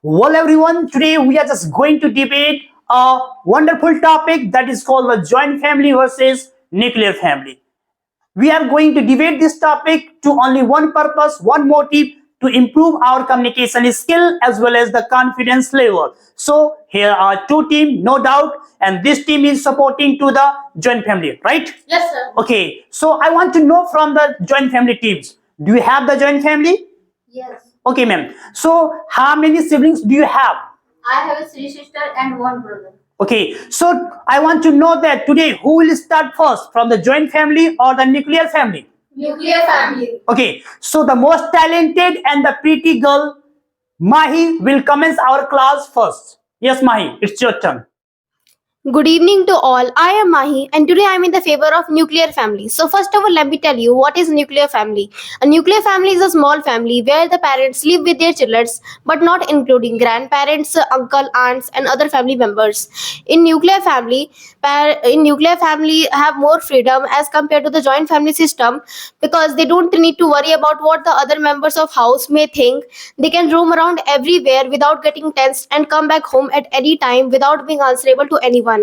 Well, everyone, today we are just going to debate a wonderful topic that is called the joint family versus nuclear family. We are going to debate this topic to only one purpose, one motive, to improve our communication skill as well as the confidence level. So here are two teams, no doubt, and this team is supporting to the joint family, right? Yes, sir. Okay, so I want to know from the joint family teams, do you have the joint family? Yes. Okay, ma'am. So how many siblings do you have? I have a three sister and one brother. Okay, so I want to know that today who will start first, from the joint family or the nuclear family? Nuclear family. Okay, so the most talented and the pretty girl, Mahi, will commence our class first. Yes, Mahi, it's your turn. Good evening to all. I am Mahi and today I am in the favor of nuclear family. So first of all, let me tell you what is nuclear family. A nuclear family is a small family where the parents live with their children but not including grandparents, uncle, aunts and other family members. In nuclear family, have more freedom as compared to the joint family system because they don't need to worry about what the other members of house may think. They can roam around everywhere without getting tensed and come back home at any time without being answerable to anyone.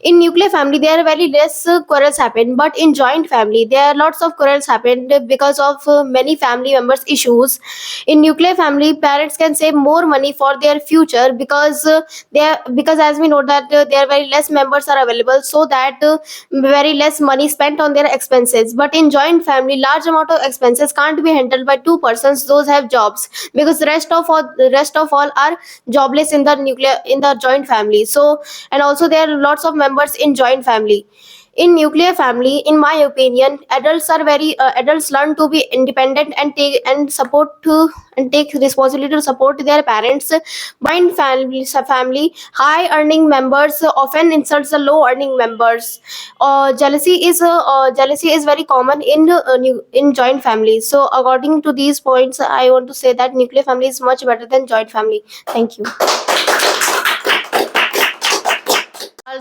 In nuclear family, there are very less quarrels happen, but in joint family, there are lots of quarrels happened because of many family members' issues. In nuclear family, parents can save more money for their future because as we know that there are very less members are available, so that very less money spent on their expenses. But in joint family, large amount of expenses can't be handled by two persons. Those have jobs because the rest of all are jobless in the joint family. So and also there are lots of members in joint family. In nuclear family, in my opinion, adults learn to be independent and take responsibility to support their parents. Joint family, high earning members often insults the low earning members. Jealousy is very common in joint family. So according to these points, I want to say that nuclear family is much better than joint family. Thank you.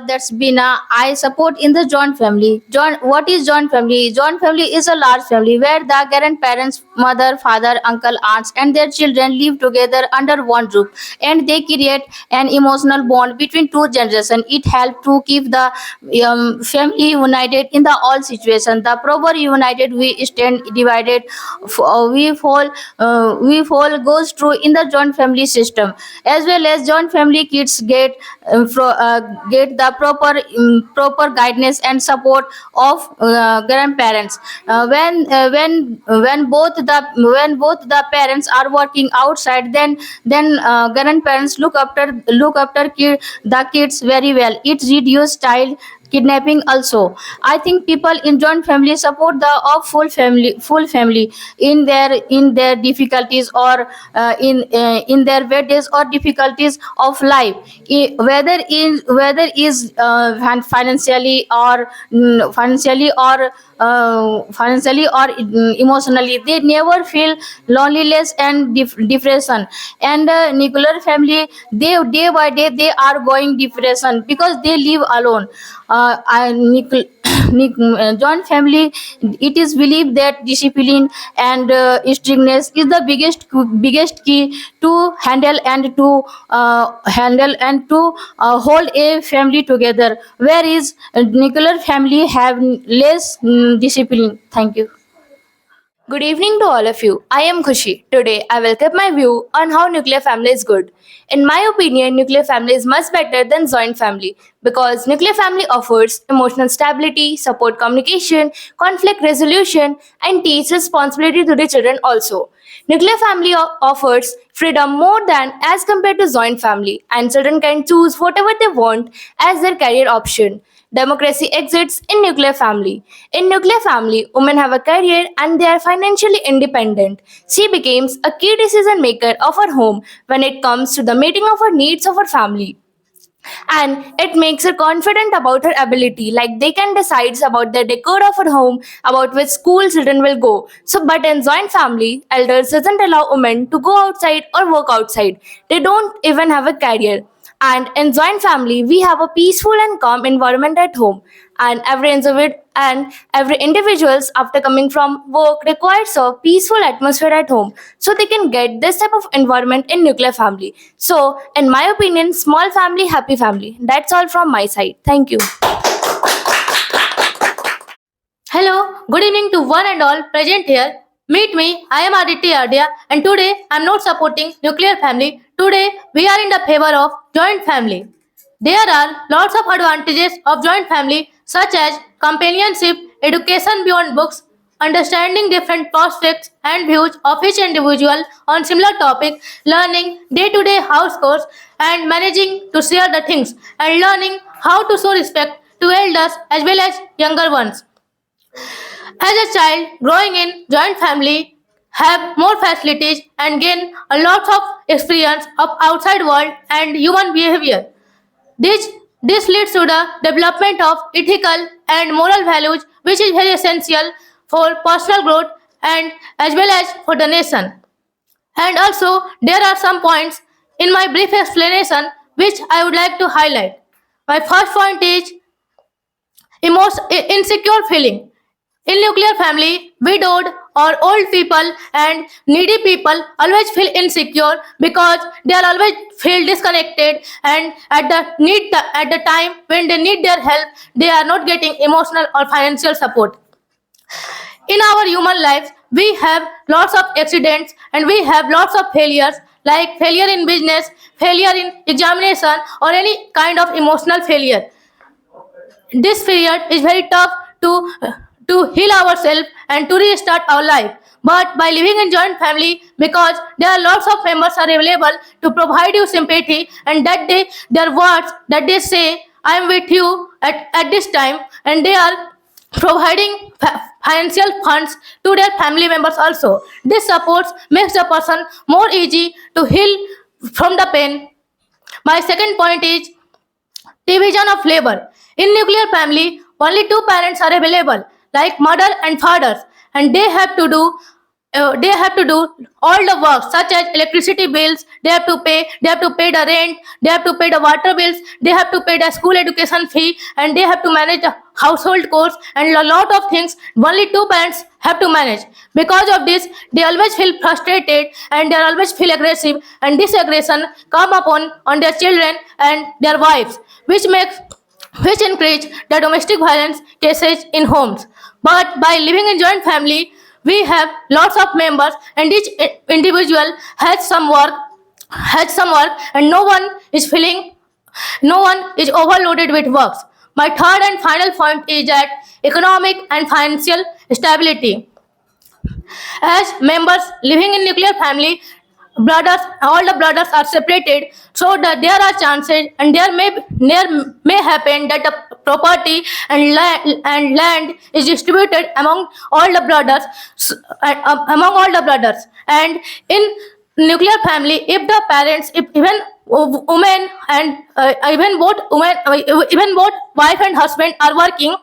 That's Bina. I support in the joint family. What is joint family? Joint family is a large family where the grandparents, mother, father, uncle, aunts, and their children live together under one roof, and they create an emotional bond between two generations. It helps to keep the family united in the all situations. The proper united we stand divided. We fall goes through in the joint family system, as well as joint family kids get the proper guidance and support of grandparents. When both the parents are working outside, then grandparents look after the kids very well. It reduces child kidnapping also. I think people in joint family support the of full family in their difficulties, or in their bad days or difficulties of life. Whether is financially or emotionally, they never feel loneliness and depression. And nuclear family, they day by day they are going depression because they live alone. Joint family, it is believed that discipline and strictness is the biggest key to hold a family together, whereas nuclear family have less discipline. Thank you. Good evening to all of you. I am Khushi. Today, I will give my view on how nuclear family is good. In my opinion, nuclear family is much better than joint family because nuclear family offers emotional stability, support communication, conflict resolution, and teach responsibility to the children also. Nuclear family offers freedom more than as compared to joint family, and children can choose whatever they want as their career option. Democracy exists in nuclear family. In nuclear family, women have a career and they are financially independent. She becomes a key decision maker of her home when it comes to the meeting of her needs of her family, and it makes her confident about her ability, like they can decide about the decor of her home, about which school children will go. So but in joint family, elders doesn't allow women to go outside or work outside. They don't even have a career. And in joint family, we have a peaceful and calm environment at home. And every individuals after coming from work requires a peaceful atmosphere at home, so they can get this type of environment in nuclear family. So, in my opinion, small family, happy family. That's all from my side. Thank you. Hello, good evening to one and all present here. Meet me, I am Aditya Ardia, and today I am not supporting nuclear family. Today we are in the favor of joint family. There are lots of advantages of joint family, such as companionship, education beyond books, understanding different prospects and views of each individual on similar topic, learning day-to-day house chores and managing to share the things, and learning how to show respect to elders as well as younger ones. As a child growing in joint family, have more facilities and gain a lot of experience of outside world and human behavior. This leads to the development of ethical and moral values, which is very essential for personal growth and as well as for the nation. And also, there are some points in my brief explanation which I would like to highlight. My first point is insecure feeling. In nuclear family, widowed or old people and needy people always feel insecure because they are always feel disconnected, and at the time when they need their help, they are not getting emotional or financial support. In our human lives, we have lots of accidents and we have lots of failures, like failure in business, failure in examination, or any kind of emotional failure. This period is very tough to heal ourselves and to restart our life. But by living in joint family, because there are lots of members are available to provide you sympathy, and their words that they say, I am with you at this time, and they are providing financial funds to their family members also. This support makes the person more easy to heal from the pain. My second point is division of labor. In nuclear family, only two parents are available, like mother and fathers, and they have to do all the work, such as electricity bills. They have to pay the rent, they have to pay the water bills, they have to pay the school education fee, and they have to manage the household chores and a lot of things. Only two parents have to manage. Because of this, they always feel frustrated and they always feel aggressive, and this aggression come upon on their children and their wives, which increase the domestic violence cases in homes. But by living in joint family, we have lots of members, and each individual has some work, and no one is overloaded with works. My third and final point is that economic and financial stability. As members living in nuclear family, all the brothers are separated, so that there are chances and there may happen that the property and land is distributed among all the brothers, and in nuclear family, if the parents, if even women and even both wife and husband are working,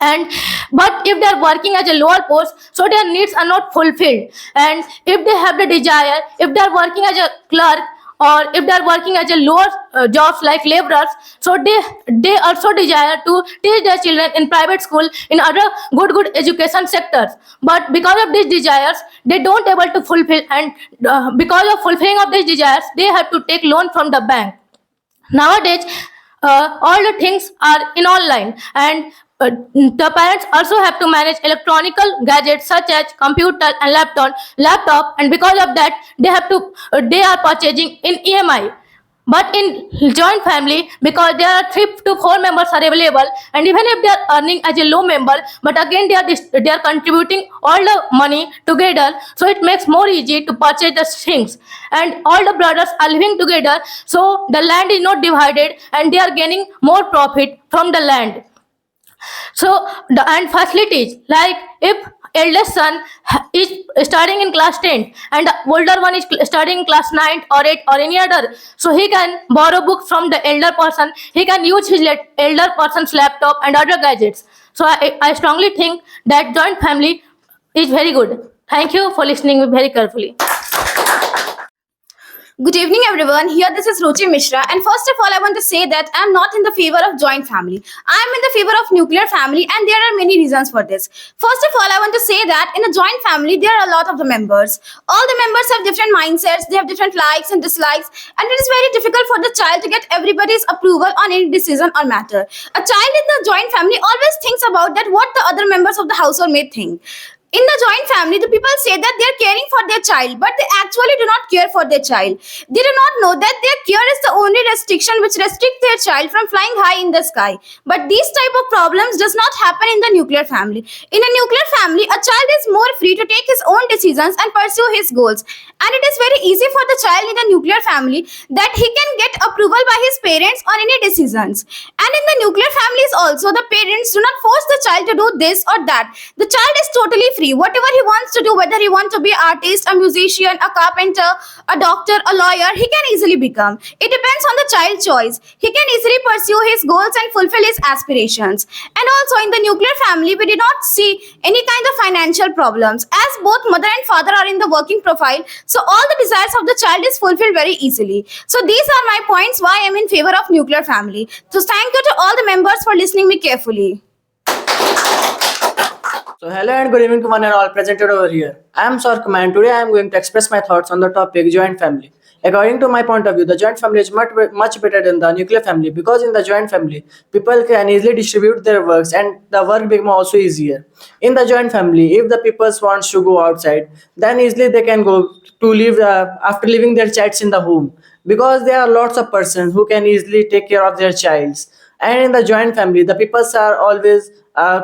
and but if they are working as a lower post, so their needs are not fulfilled. And if they have the desire, if they are working as a clerk, or if they are working as a lower jobs like laborers, so they also desire to teach their children in private school, in other good education sectors. But because of these desires, they don't able to fulfill, and because of fulfilling of these desires, they have to take loan from the bank. Nowadays, all the things are in online, and the parents also have to manage electronical gadgets such as computer and laptop, and because of that, they are purchasing in EMI. But in joint family, because there are 3 to 4 members are available, and even if they are earning as a low member, but again they are contributing all the money together, so it makes more easy to purchase the things. And all the brothers are living together, so the land is not divided, and they are gaining more profit from the land. So and facilities, like if eldest son is studying in class 10 and the older one is studying in class 9 or 8 or any other, so he can borrow books from the elder person, he can use his elder person's laptop and other gadgets. So I strongly think that joint family is very good. Thank you for listening very carefully. Good evening, everyone. Here, this is Ruchi Mishra. And first of all, I want to say that I'm not in the favor of joint family. I'm in the favor of nuclear family, and there are many reasons for this. First of all, I want to say that in a joint family, there are a lot of the members. All the members have different mindsets, they have different likes and dislikes, and it is very difficult for the child to get everybody's approval on any decision or matter. A child in the joint family always thinks about that what the other members of the household may think. In the joint family, the people say that they are caring for their child, but they actually do not care for their child. They do not know that their care is the only restriction which restricts their child from flying high in the sky. But these type of problems does not happen in the nuclear family. In a nuclear family, a child is more free to take his own decisions and pursue his goals. And it is very easy for the child in a nuclear family that he can get approval by his parents on any decisions. And in the nuclear families also, the parents do not force the child to do this or that. The child is totally free. Whatever he wants to do, whether he wants to be an artist, a musician, a carpenter, a doctor, a lawyer, he can easily become. It depends on the child's choice. He can easily pursue his goals and fulfill his aspirations. And also in the nuclear family, we do not see any kind of financial problems as both mother and father are in the working profile. So all the desires of the child is fulfilled very easily. So these are my points why I am in favor of nuclear family. So thank you to all the members for listening me carefully. So hello and good evening to one and all presented over here. I am Sarkam and today I am going to express my thoughts on the topic joint family. According to my point of view, the joint family is much better than the nuclear family because in the joint family, people can easily distribute their works and the work become also easier. In the joint family, if the people wants to go outside, then easily they can go to live after leaving their childs in the home because there are lots of persons who can easily take care of their childs. And in the joint family, the peoples are always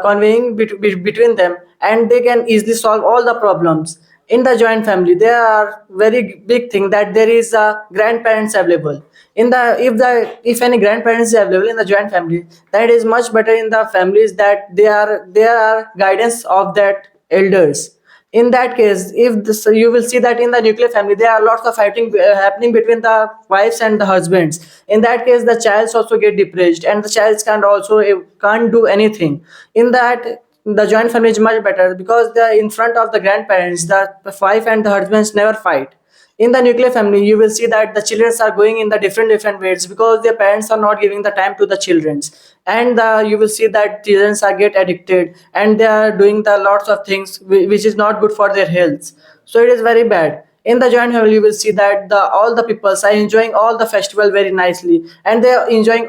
conveying between them and they can easily solve all the problems. In the joint family, there are very big thing that there is grandparents available. In the if any grandparents is available in the joint family, that is much better in the families that there are guidance of that elders. In that case, if this, you will see that in the nuclear family there are lots of fighting happening between the wives and the husbands. In that case, the childs also get depressed and the childs can't do anything. In that, the joint family is much better because they are in front of the grandparents, the wife and the husbands never fight. In the nuclear family, you will see that the children are going in the different ways because their parents are not giving the time to the childrens, and you will see that children are get addicted and they are doing the lots of things which is not good for their health. So it is very bad. In the joint family, you will see that all the people are enjoying all the festival very nicely and they are enjoying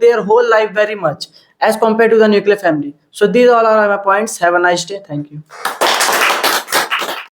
their whole life very much as compared to the nuclear family. So these all are my points. Have a nice day. Thank you.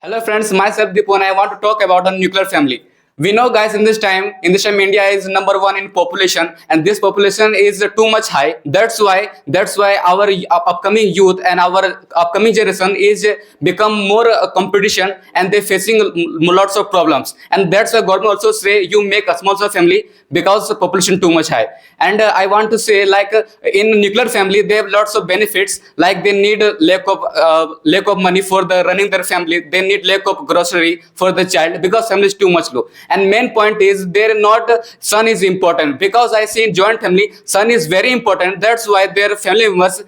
Hello friends, myself Dipu and I want to talk about the nuclear family. We know guys, in this time India is number one in population and this population is too much high. That's why our upcoming youth and our upcoming generation is become more competition and they facing lots of problems. And that's why government also say you make a small family because the population too much high. And I want to say in nuclear family they have lots of benefits, like they need lack of money for the running their family. They need lack of grocery for the child because family is too much low. And main point is there not son is important, because I see in joint family son is very important. That's why their family must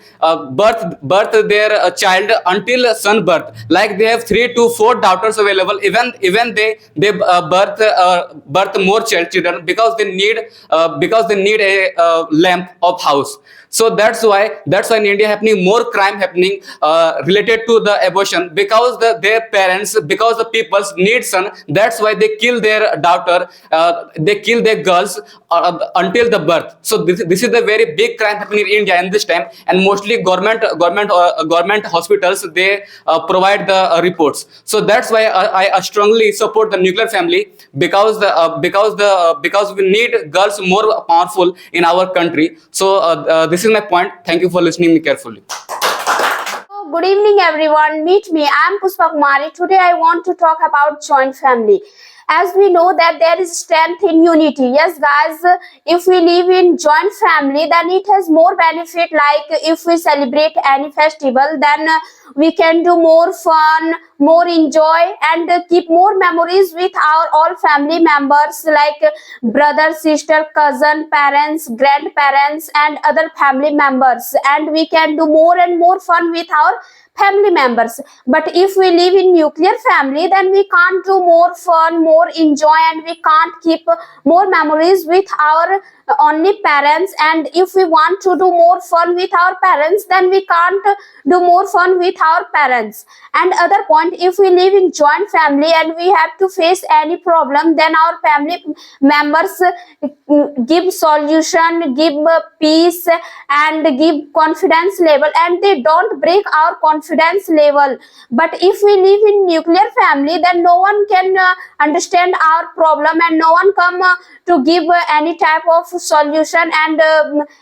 birth their child until son birth. Like they have 3 to 4 daughters available. Even they birth more children because they need a lamp of house. So that's why in India happening more crime happening related to the abortion, because their parents, because the peoples need son. That's why they kill their daughter, they kill their girls until the birth. So this is the very big crime happening in India in this time, and mostly government hospitals they provide the reports. So that's why I strongly support the nuclear family, because we need girls more powerful in our country. So this is my point. Thank you for listening me carefully. Good evening, everyone. Meet me. I am Pushpa Kumari. Today, I want to talk about joint family. As we know that there is strength in unity. Yes, guys, if we live in joint family, then it has more benefit. Like if we celebrate any festival, then we can do more fun, more enjoy, and keep more memories with our all family members, like brother, sister, cousin, parents, grandparents, and other family members. And we can do more and more fun with our family members. But if we live in nuclear family, then we can't do more fun, more enjoy, and we can't keep more memories with our only parents. And if we want to do more fun with our parents, then we can't do more fun with our parents. And other point, if we live in joint family and we have to face any problem, then our family members give solution, give peace, and give confidence level, and they don't break our confidence level. But if we live in nuclear family, then no one can understand our problem, and no one come to give any type of solution and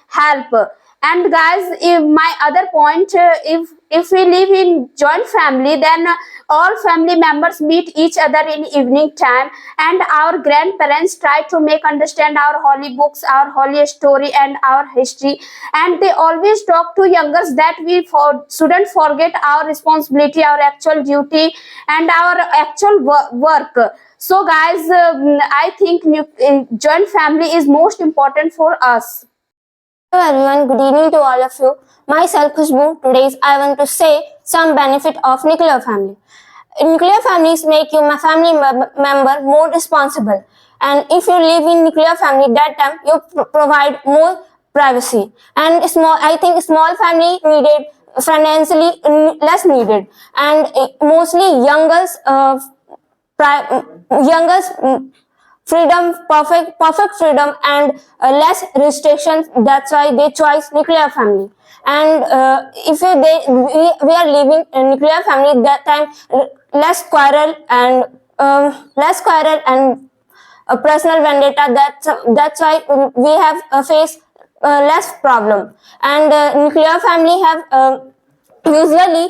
help. And guys, if my other point, if we live in joint family, then all family members meet each other in evening time, and our grandparents try to make understand our holy books, our holy story, and our history. And they always talk to youngers that we shouldn't forget our responsibility, our actual duty, and our actual work. So guys, I think joint family is most important for us. Hello everyone, good evening to all of you. Myself Khushbu. Today I want to say some benefit of nuclear family. Nuclear families make your family member more responsible, and if you live in nuclear family, that time you provide more privacy. And I think small family needed financially less needed, and mostly youngers freedom, perfect freedom, and less restrictions. That's why they choose nuclear family. And if we are living in nuclear family, that time less quarrel and personal vendetta. That's why we have faced less problem. And nuclear family have usually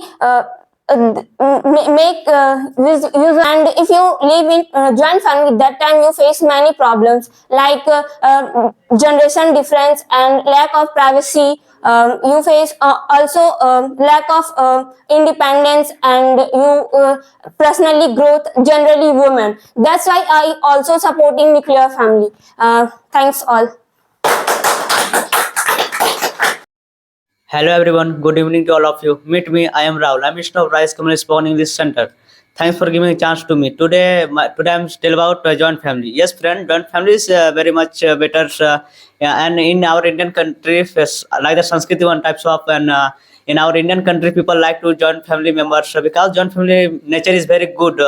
make use. And if you live in joint family, that time you face many problems like generation difference and lack of privacy. You face also lack of independence, and you personally growth, generally women. That's why I also supporting nuclear family. Thanks all. Hello everyone, good evening to all of you. Meet me, I am Rahul. I'm Mission of Rice Community Spawn English Center. Thanks for giving a chance to me. Today I'm still about joint family. Yes friend, joint family is very much better. Yeah, and in our Indian country, like the Sanskriti one types of, and in our Indian country, people like to joint family members because joint family nature is very good.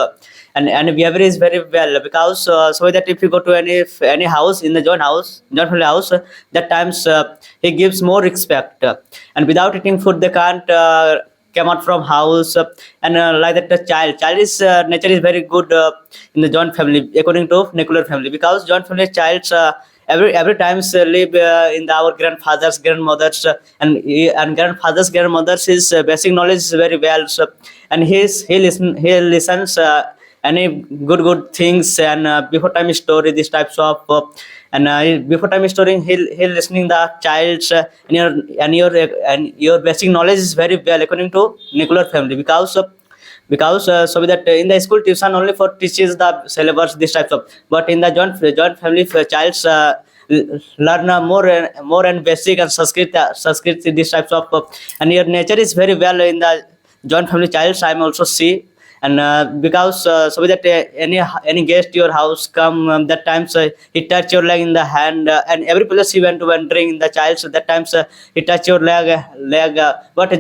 And behavior is very well, because so that if you go to any house in the joint family house, that times he gives more respect, and without eating food they can't come out from house, and like that the child is nature is very good in the joint family according to nuclear family, because joint family childs every times live in our grandfathers, grandmothers, and grandfathers, grandmothers. His basic knowledge is very well, so, and he listens any good things, and before time story these types of before time story he listening the child's and your basic knowledge is very well according to nuclear family, because so that in the school tuition only for teaches the syllabus these types of, but in the joint family child's learn more and basic and Sanskrit these types of, and your nature is very well in the joint family childs. I'm also see, and because so that any guest to your house come, that times he touch your leg in the hand, and every place he went to entering in the child, so that times he touch your leg, but a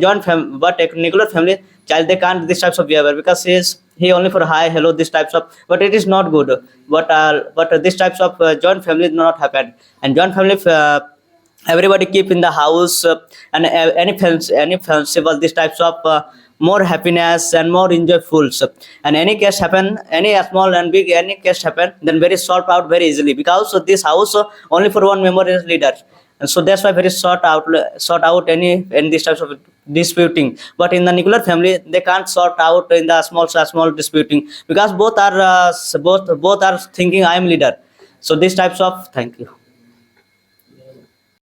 but a nuclear family child they can't this types of behavior, because he only for hi hello this types of, but it is not good. But this types of joint family not happen, and joint family everybody keep in the house, and any festival these types of more happiness and more enjoyful. And any case happen, any small and big any case happen, then very sort out very easily, because this house only for one member is leader, and so that's why very sort out any these types of disputing. But in the nuclear family they can't sort out in the small disputing, because both are thinking I am leader. So these types of, thank you.